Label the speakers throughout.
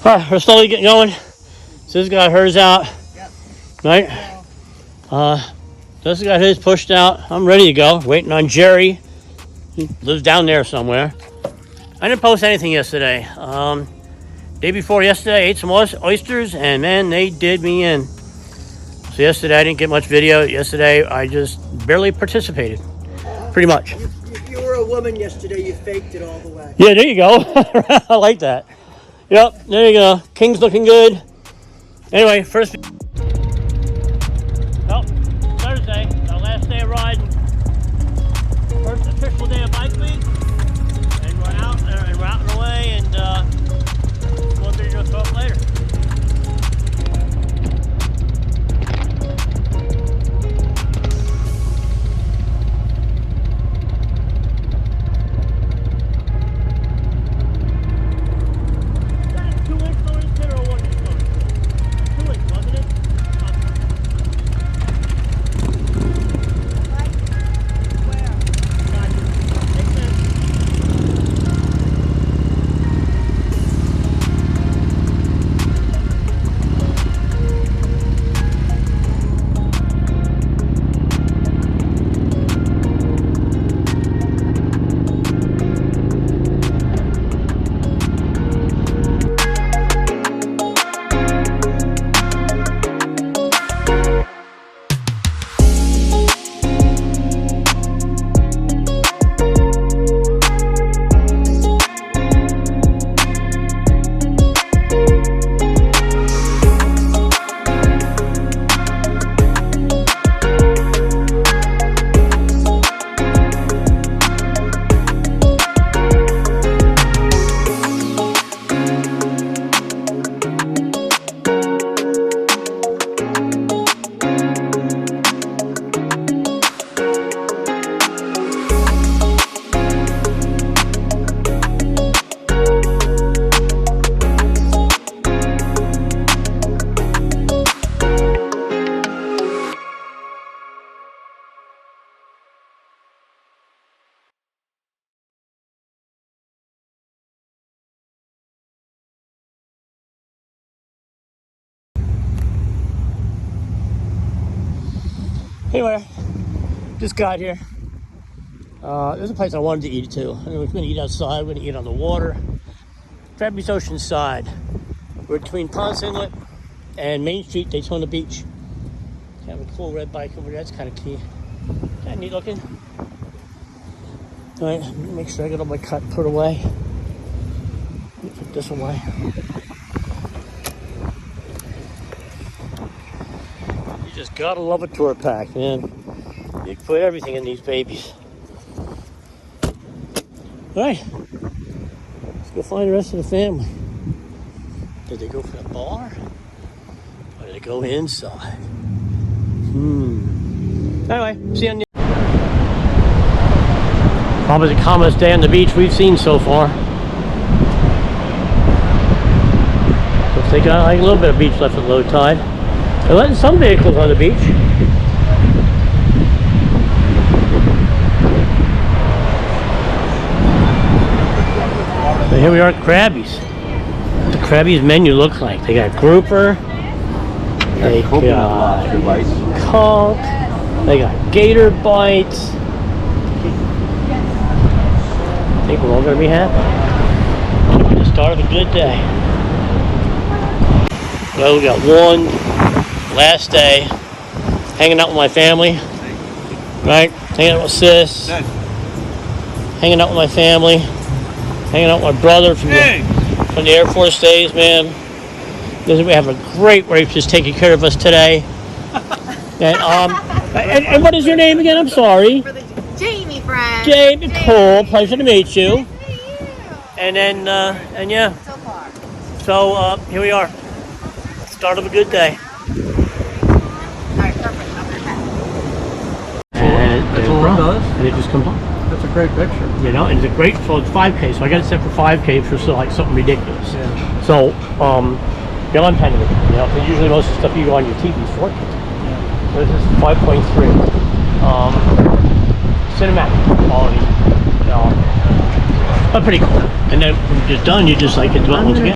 Speaker 1: All right, we're slowly getting going. Sis got hers out. Yep. Right? Sis got his pushed out. I'm ready to go. Waiting on Jerry. He lives down there somewhere. I didn't post anything yesterday. Day before yesterday, I ate some oysters, and man, they did me in. So yesterday, I didn't get much video. Yesterday, I just barely participated. Pretty much.
Speaker 2: If you were a woman yesterday, you faked it all the way.
Speaker 1: Yeah, there you go. I like that. Yep, there you go. King's looking good. Anyway, first. Well, Thursday, our last day of riding. First official day of bike week. And we're out and away, and more video to up later. Anyway, just got here. There's a place I wanted to eat too. I mean, we're going to eat outside. We're going to eat on the water. Crab Beach Oceanside. We're between Ponce Inlet and Main Street, Daytona Beach. Kind of a cool red bike over there. That's kind of key. Kind of neat looking. All right, let me make sure I got all my cut put away. Let me put this away. You just gotta love a tour pack, man. You can put everything in these babies. All right, let's go find the rest of the family. Did they go for the bar? Or did they go inside? Anyway, see you on the... Probably the calmest day on the beach we've seen so far. Looks like a little bit of beach left at low tide. They're letting some vehicles on the beach. So here we are at Krabby's. What the Krabby's menu looks like. They got grouper. They got conch. They got gator bites. I think we're all going to be happy. Should be the start of a good day. Well, we got one last day hanging out with my family. Right? Hanging out with Sis. Hanging out with my family. Hanging out with my brother from the Air Force days, man. We have a great wife just taking care of us today. And what is your name again? I'm sorry.
Speaker 3: Jamie, friend.
Speaker 1: Jamie, cool. Pleasure to meet you.
Speaker 3: Nice to meet you.
Speaker 1: And then, and yeah.
Speaker 3: So far.
Speaker 1: So, here we are. Start of a good day.
Speaker 3: Alright, perfect. I'm gonna pass.
Speaker 1: And it just comes on.
Speaker 4: That's a great picture.
Speaker 1: You know, and it's a great, so it's 5K. So I got it set for 5K for so, like something ridiculous.
Speaker 4: Yeah.
Speaker 1: So, yeah, I'm kind of, you know, because usually most of the stuff you go on your TV is 4K. Yeah. So this is 5.3. Cinematic quality. But pretty cool. And then when you're just done, you just like hit the buttons again.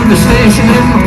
Speaker 4: the station in